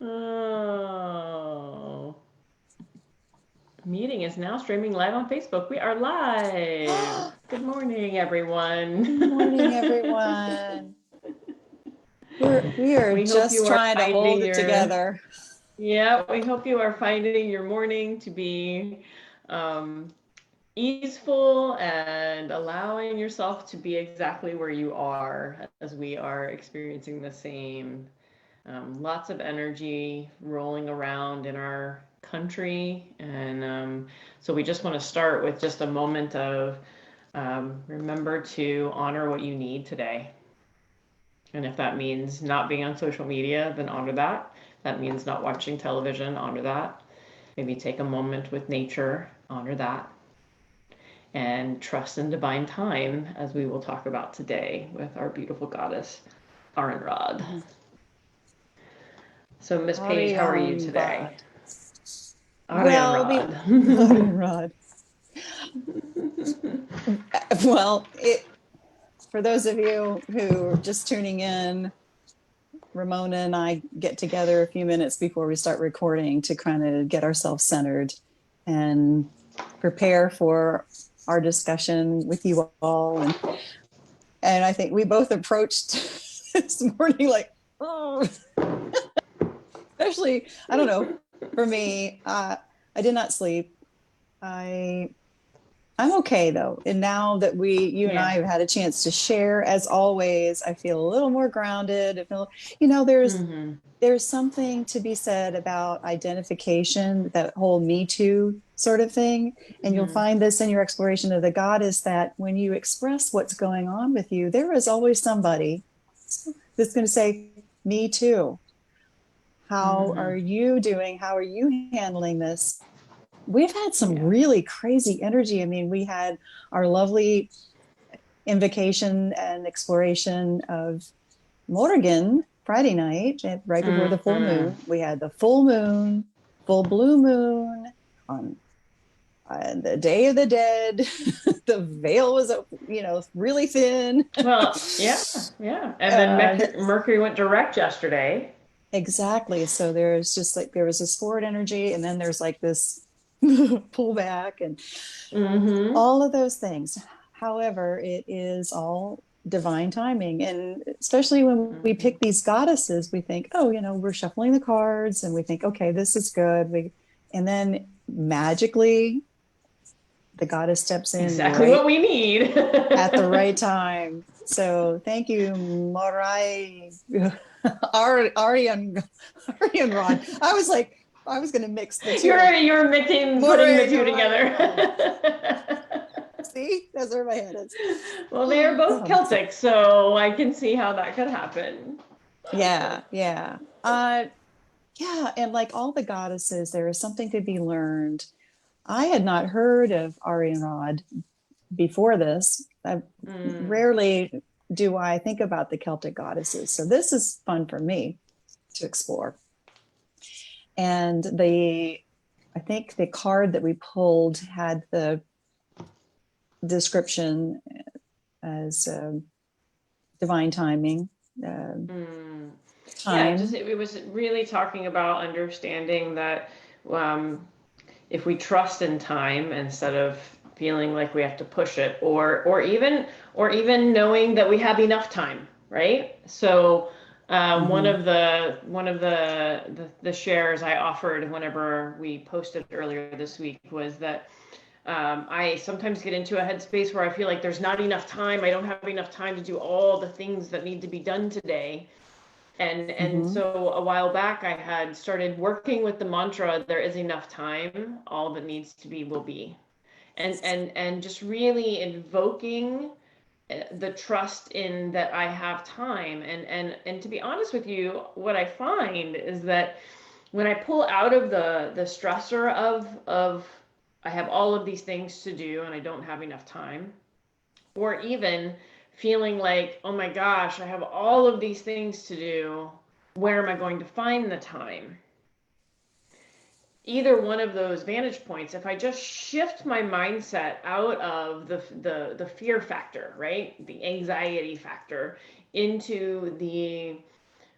Oh, meeting is now streaming live on Facebook. We are live. Good morning, everyone. Good morning, everyone. We are We hope just you are trying to hold finding it your, together. yeah, we hope you are finding your morning to be um, easeful and allowing yourself to be exactly where you are as we are experiencing the same. Lots of energy rolling around in our country. And so we just want to start with just a moment of remember to honor what you need today. And if that means not being on social media, then honor that. That means not watching television, honor that. Maybe take a moment with nature, honor that. And trust in divine time, as we will talk about today with our beautiful goddess, Arianrhod. So, Miss Paige, how are you today? Arianrhod. Well, the Arianrhod. Arianrhod. Well, for those of you who are just tuning in, Ramona and I get together a few minutes before we start recording to kind of get ourselves centered and prepare for our discussion with you all. And I think we both approached this morning like, oh, especially, I don't know, for me, I did not sleep. I I'm okay though. And now that you and I Yeah. have had a chance to share, as always, I feel a little more grounded. I feel, Mm-hmm. there's something to be said about identification, that whole Me Too sort of thing. And you'll Mm-hmm. find this in your exploration of the goddess that when you express what's going on with you, there is always somebody that's going to say, Me too. How Mm-hmm. are you doing? How are you handling this? We've had some Yeah. really crazy energy. I mean, we had our lovely invocation and exploration of Morgan Friday night, right before the full Mm-hmm. moon. We had the full moon, full blue moon on the Day of the Dead. The veil was, really thin. Well, yeah, yeah. And then uh, Mercury went direct yesterday. exactly. So there's just like there was this forward energy, and then there's like this pullback, and Mm-hmm. all of those things. However, it is all divine timing. And especially when we Mm-hmm. pick these goddesses, we think, oh, we're shuffling the cards and we think, okay, this is good. And then magically, the goddess steps in Exactly what right we need. at the right time. So thank you, Morai, Arian Rod. I was going to mix the two. You're mixing, putting the Moray, two Orion together. Rod. See, that's where my head is. Well, they are both So, Celtic, so I can see how that could happen. yeah, yeah. Yeah, and like all the goddesses, there is something to be learned. I had not heard of Arianrhod before this. Mm. Rarely do I think about the Celtic goddesses. So this is fun for me to explore. And I think the card that we pulled had the description as divine timing, uh, Mm. Yeah, just time. it was really talking about understanding that um, if we trust in time instead of feeling like we have to push it, or even knowing that we have enough time, right? So one Mm-hmm. of the shares I offered whenever we posted earlier this week was that I sometimes get into a headspace where I feel like there's not enough time. I don't have enough time to do all the things that need to be done today. And Mm-hmm. so a while back I had started working with the mantra, there is enough time, all that needs to be will be. And just really invoking the trust in that I have time. And to be honest with you, what I find is that when I pull out of the stressor of I have all of these things to do and I don't have enough time, or even feeling like, oh my gosh, I have all of these things to do, where am I going to find the time? Either one of those vantage points, if I just shift my mindset out of the fear factor, right, the anxiety factor, into the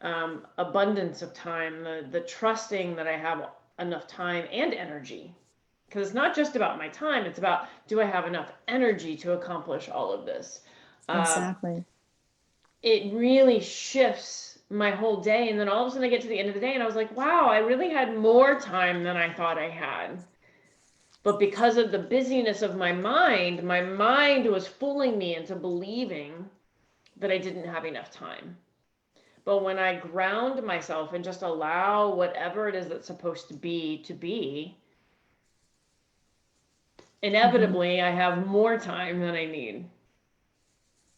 abundance of time, the trusting that I have enough time and energy. Because it's not just about my time, it's about, do I have enough energy to accomplish all of this? Uh, Exactly. it really shifts my whole day. And then all of a sudden I get to the end of the day and I was like, wow, I really had more time than I thought I had. But because of the busyness of my mind was fooling me into believing that I didn't have enough time. But when I ground myself and just allow whatever it is that's supposed to be, Hmm. inevitably I have more time than I need.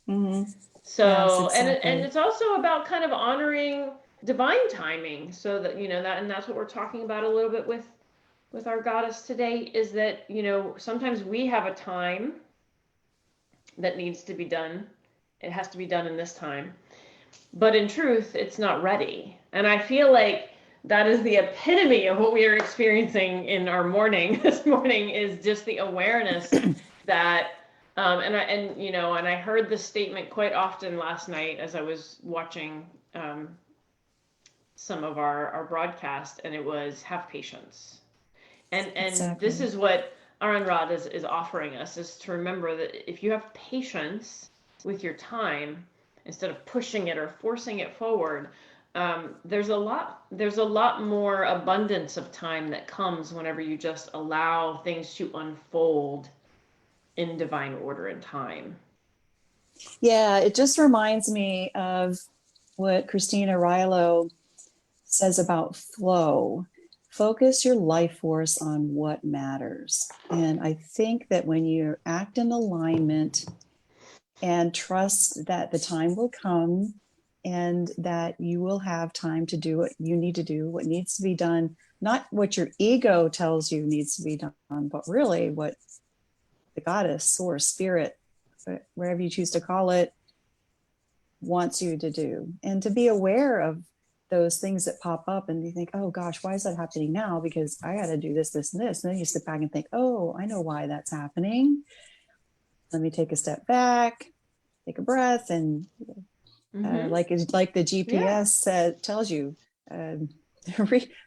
Hmm. Yes, So, and exactly. it's also about kind of honoring divine timing, so that, that, and that's what we're talking about a little bit with our goddess today, is that, sometimes we have a time that needs to be done. It has to be done in this time. But in truth, it's not ready. And I feel like that is the epitome of what we are experiencing in our morning this morning, is just the awareness that and I heard this statement quite often last night as I was watching some of our broadcast, and it was, have patience. And this Exactly. is what Arianrhod is offering us, is to remember that if you have patience with your time, instead of pushing it or forcing it forward, there's a lot more abundance of time that comes whenever you just allow things to unfold in divine order and time. Yeah, it just reminds me of what Christina Rilo says about flow. Focus your life force on what matters. And I think that when you act in alignment and trust that the time will come and that you will have time to do what you need to do, what needs to be done, not what your ego tells you needs to be done, but really what the goddess, source, spirit, wherever you choose to call it, wants you to do. And to be aware of those things that pop up and you think, oh gosh, why is that happening now? Because I got to do this, this, and this. And then you sit back and think, oh, I know why that's happening. Let me take a step back, take a breath, and Mm-hmm. like the Yeah. GPS tells you, um,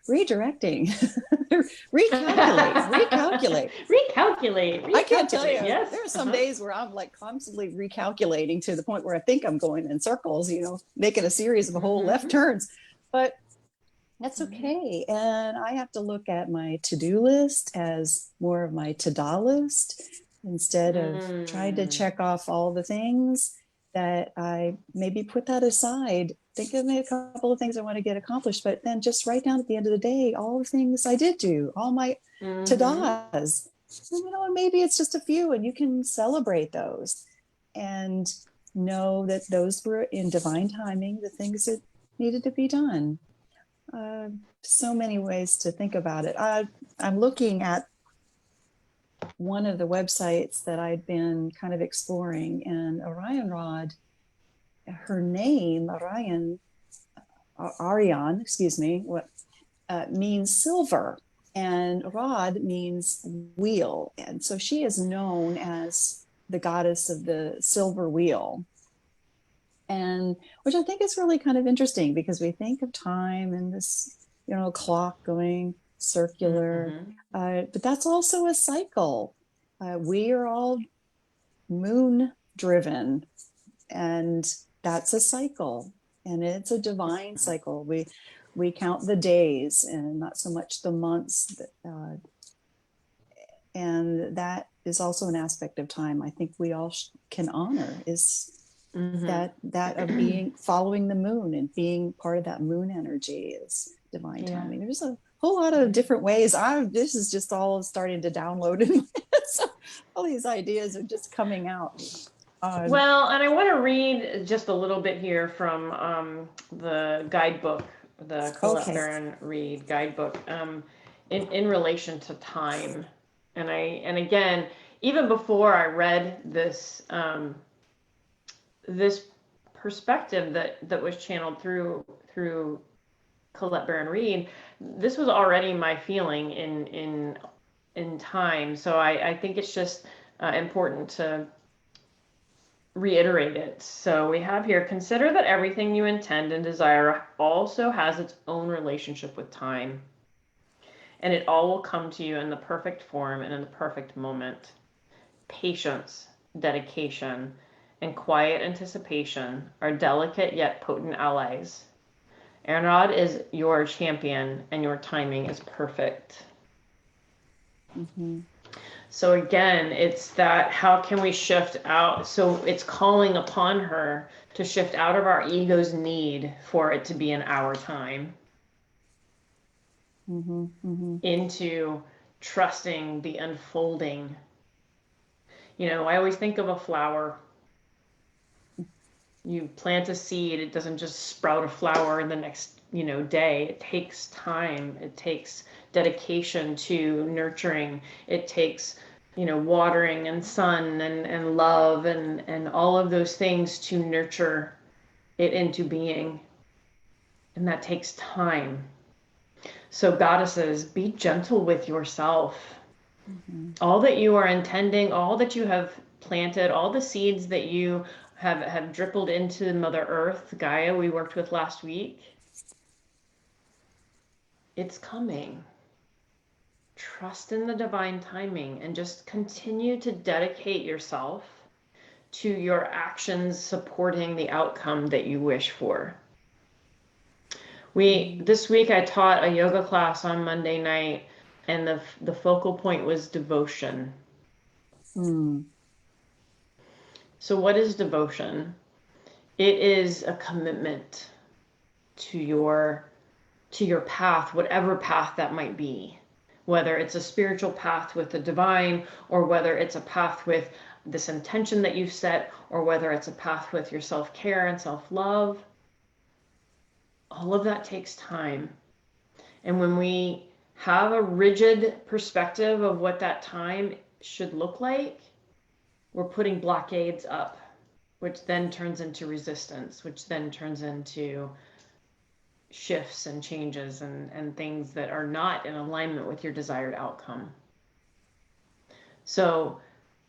redirecting, recalculate. Recalculate, I can't tell recalculate. you. Yes. There are some Uh-huh. days where I'm like constantly recalculating to the point where I think I'm going in circles, making a series of whole left Mm-hmm. turns. But that's Mm-hmm. okay. And I have to look at my to do list as more of my to da list instead of trying to Mm. check off all the things that I maybe put that aside. Think of a couple of things I want to get accomplished, but then just write down at the end of the day all the things I did do, all my to Mm-hmm. das. And maybe it's just a few, and you can celebrate those and know that those were in divine timing, the things that needed to be done. Uh, so many ways to think about it. I'm looking at one of the websites that I'd been kind of exploring, and Arianrhod, her name, Arian, excuse me, what means silver, and Rod means wheel. And so she is known as the goddess of the silver wheel. And which I think is really kind of interesting because we think of time and this, clock going circular, Mm-hmm. but that's also a cycle. We are all moon driven, and that's a cycle, and it's a divine cycle. We count the days and not so much the months, and that is also an aspect of time I think we all can honor, is that of Mm-hmm. being following the moon and being part of that moon energy is divine Yeah. timing. There's a whole lot of Yeah. different ways. This is just all starting to download so all these ideas are just coming out. Well, and I want to read just a little bit here from the guidebook, the Colette Okay. Baron Reed guidebook, in relation to time. And again, even before I read this perspective that was channeled through Colette Baron Reed, this was already my feeling in time. So I think it's just important reiterate it. So we have here, consider that everything you intend and desire also has its own relationship with time. And it all will come to you in the perfect form and in the perfect moment. Patience, dedication, and quiet anticipation are delicate yet potent allies. Arianrhod is your champion, and your timing is perfect. Mm-hmm. So again, it's that how can we shift out? So it's calling upon her to shift out of our ego's need for it to be in our time Mm-hmm. Mm-hmm. into trusting the unfolding. You know, I always think of a flower. You plant a seed, it doesn't just sprout a flower in the next, day. It takes time. It takes dedication to nurturing. It takes, watering and sun and love and all of those things to nurture it into being. And that takes time. So goddesses, be gentle with yourself. Mm-hmm. All that you are intending, all that you have planted, all the seeds that you have dribbled into Mother Earth, Gaia, we worked with last week, it's coming. Trust in the divine timing and just continue to dedicate yourself to your actions supporting the outcome that you wish for. This week I taught a yoga class on Monday night, and the focal point was devotion. Mm. So what is devotion? It is a commitment to your path, whatever path that might be. Whether it's a spiritual path with the divine, or whether it's a path with this intention that you've set, or whether it's a path with your self-care and self-love. All of that takes time. And when we have a rigid perspective of what that time should look like, we're putting blockades up, which then turns into resistance, which then turns into shifts and changes and things that are not in alignment with your desired outcome. So,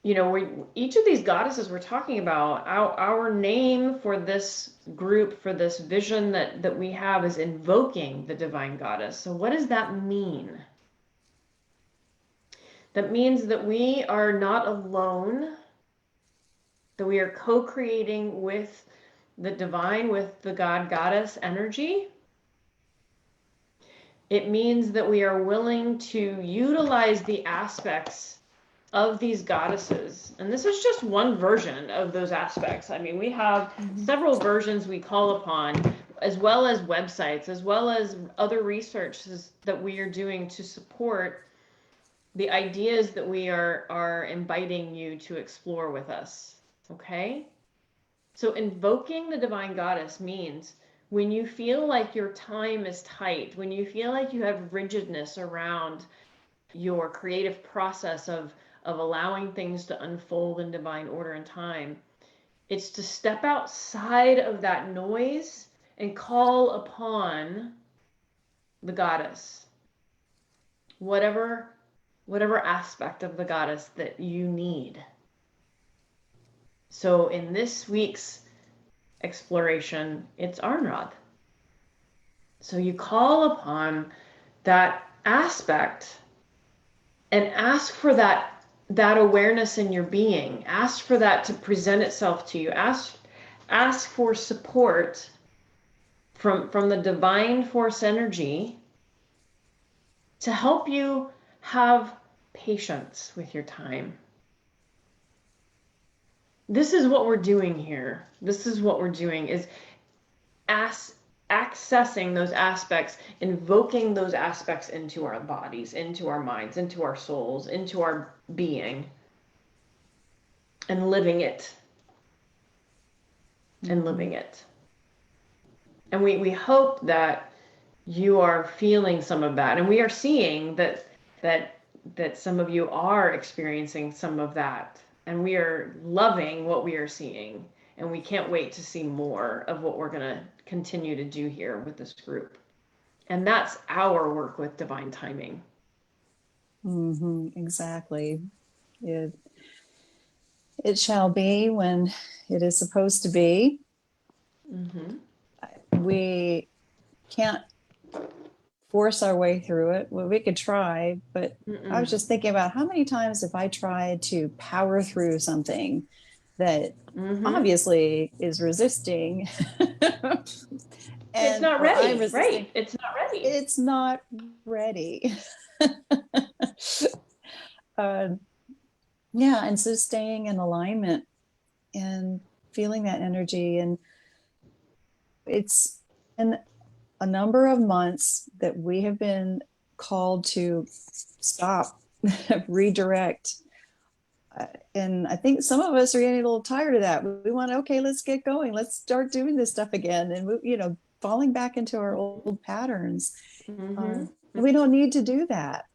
each of these goddesses we're talking about, our name for this group, for this vision that we have, is invoking the divine goddess. So what does that mean? That means that we are not alone, that we are co-creating with the divine, with the God goddess energy. It means that we are willing to utilize the aspects of these goddesses. And this is just one version of those aspects. I mean, we have several versions we call upon, as well as websites, as well as other researches that we are doing to support the ideas that we are inviting you to explore with us. Okay? So invoking the divine goddess means when you feel like your time is tight, when you feel like you have rigidness around your creative process of allowing things to unfold in divine order and time, it's to step outside of that noise and call upon the goddess. Whatever aspect of the goddess that you need. So in this week's exploration, it's Arianrhod. So you call upon that aspect and ask for that awareness in your being. Ask for that to present itself to you. Ask for support from the divine force energy to help you have patience with your time. This is what we're doing here. This is what we're doing, is accessing those aspects, invoking those aspects into our bodies, into our minds, into our souls, into our being, and living it. And living it. And we hope that you are feeling some of that. And we are seeing that some of you are experiencing some of that. And we are loving what we are seeing. And we can't wait to see more of what we're going to continue to do here with this group. And that's our work with divine timing. Mm-hmm, exactly. It shall be when it is supposed to be. Mm-hmm. We can't force our way through it. Well, we could try, but I was Mm-mm. just thinking about how many times have I tried to power through something that Mm-hmm. obviously is resisting It's and not or I'm ready, resisting. right? It's not ready. It's not ready. uh, yeah, and so staying in alignment and feeling that energy, and it's in a number of months that we have been called to stop, redirect. And I think some of us are getting a little tired of that. We want, okay, let's get going. Let's start doing this stuff again. And, falling back into our old patterns. Mm-hmm. And we don't need to do that.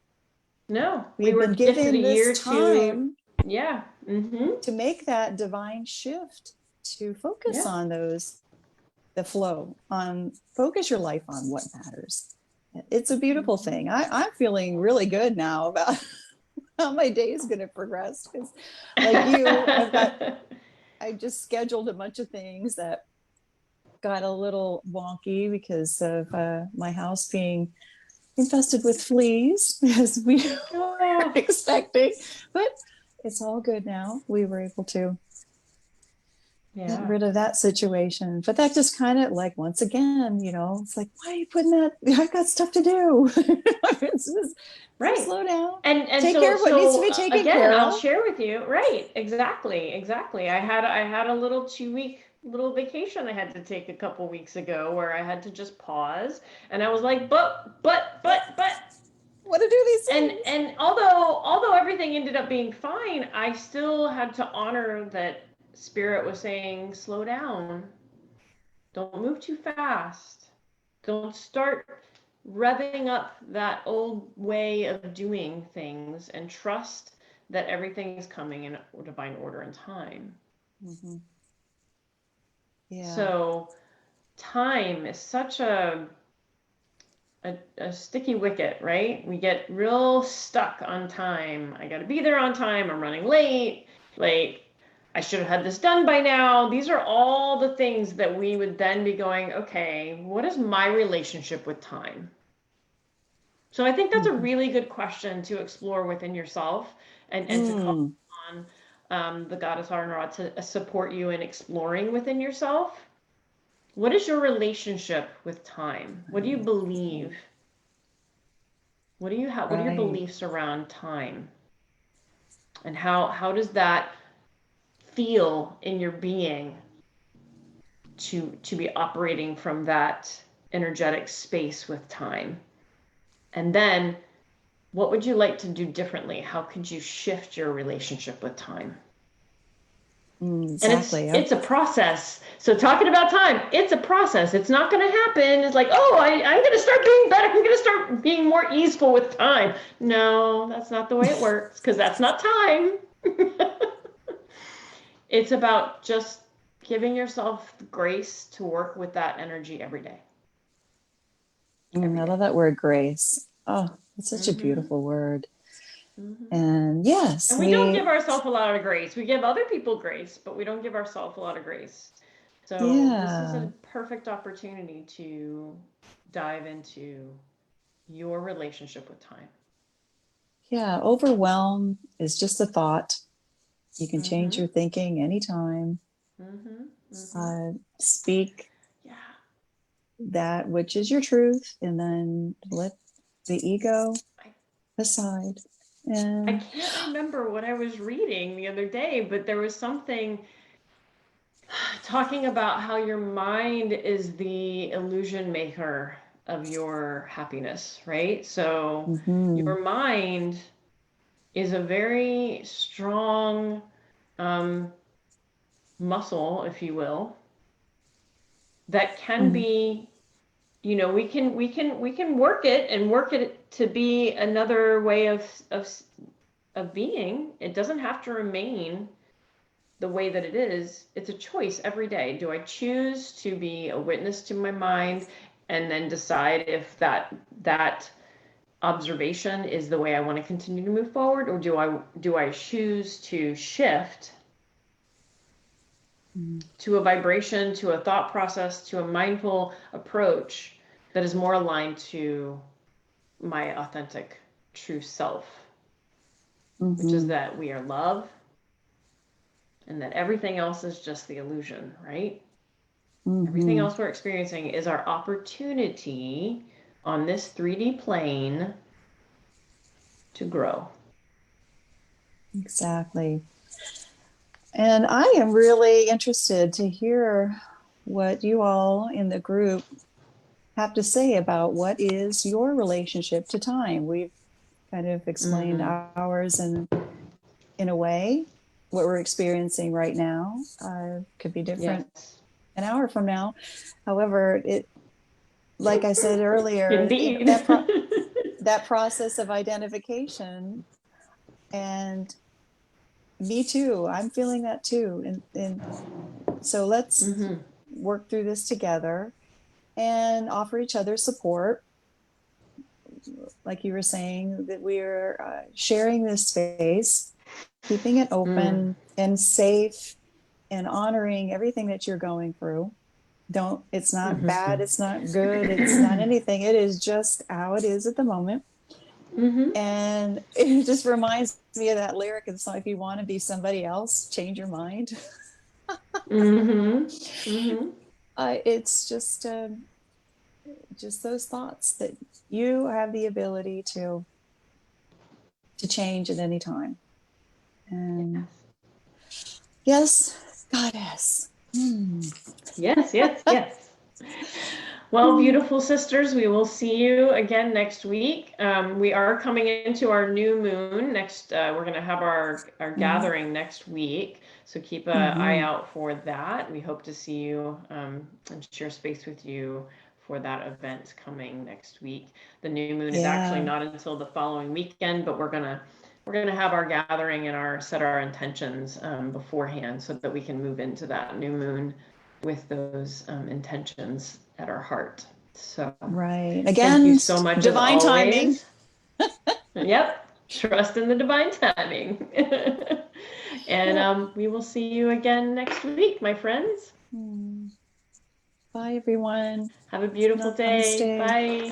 No, we We've were been gifted given a this year to, time yeah. Mm-hmm. to make that divine shift, to focus Yeah. on the flow, on focus your life on what matters. It's a beautiful Mm-hmm. thing. I'm feeling really good now about how my day is going to progress. Because, like you, I just scheduled a bunch of things that got a little wonky because of my house being infested with fleas, as we were Oh, expecting. But it's all good now. We were able to get yeah. rid of that situation. But that just kind of like, once again, it's like, why are you putting that? I got stuff to do. Right. Slow down, And take care so of what needs to be taken again, care I'll of. share with you. Right. Exactly. I had a little 2 week little vacation I had to take a couple weeks ago where I had to just pause and I was like, but What to do these things? and although everything ended up being fine, I still had to honor that spirit was saying, slow down. Don't move too fast. Don't start revving up that old way of doing things and trust that everything is coming in divine order and time. Mm-hmm. Yeah. So time is such a sticky wicket, right? We get real stuck on time. I got to be there on time. I'm running late. Like, I should have had this done by now. These are all the things that we would then be going, okay, what is my relationship with time? So I think that's a Mm-hmm. really good question to explore within yourself and to call Mm, on the goddess Arianrhod to support you in exploring within yourself. What is your relationship with time? What do you believe? What do you have? What are your right. beliefs around time? And how does that feel in your being to be operating from that energetic space with time? And then what would you like to do differently? How could you shift your relationship with time? And it's Exactly. it's a process. So talking about time, it's a process. It's not going to happen. It's like, oh, I'm going to start being better. I'm going to start being more easeful with time. No, that's not the way it works because that's not time. It's about just giving yourself grace to work with that energy every day. Every I day. love that word, grace. Oh, it's such a Mm-hmm. beautiful word. Mm-hmm. And yes, And we don't give ourselves a lot of grace. We give other people grace, but we don't give ourselves a lot of grace. So this is yeah, a perfect opportunity to dive into your relationship with time. yeah. Overwhelm is just a thought. You can change Mm-hmm. your thinking anytime. Mm-hmm. Mm-hmm. Speak Yeah. that which is your truth, and then let the ego I, aside. I And can't remember what I was reading the other day, but there was something talking about how your mind is the illusion maker of your happiness, right? So mhm, your mind is a very strong um, muscle, if you will, that can mhm, be, we can work it and work it to be another way of being. It doesn't have to remain the way that it is. It's a choice every day. Do I choose to be a witness to my mind and then decide if that observation is the way I want to continue to move forward, or do I choose to shift to a vibration, to a thought process, to a mindful approach that is more aligned to my authentic true self, which is that we are love and that everything else is just the illusion, right? Everything else we're experiencing is our opportunity on this 3D plane to grow. Exactly. And I am really interested to hear what you all in the group have to say about what is your relationship to time. We've kind of explained ours in a way. What we're experiencing right now could be different an hour from now. However, like I said earlier, Indeed. that process of identification, and me too, I'm feeling that too. And so let's work through this together and offer each other support. Like you were saying, that we're sharing this space, keeping it open and safe, and honoring everything that you're going through. It's not bad, it's not good, it's not anything. It is just how it is at the moment. And it just reminds me of that lyric in the song, if you want to be somebody else, change your mind. It's just those thoughts that you have the ability to change at any time. And yes, goddess. Yes. Well, beautiful sisters, we will see you again next week. We are coming into our new moon next. We're going to have our gathering next week. So keep an eye out for that. We hope to see you and share space with you for that event coming next week. The new moon is actually not until the following weekend, but we're gonna have our gathering and set our intentions beforehand so that we can move into that new moon with those intentions at our heart. So right, again, thank you so much, divine timing. Yep, trust in the divine timing. And we will see you again next week, my friends. Bye, everyone. Have a beautiful day. Bye.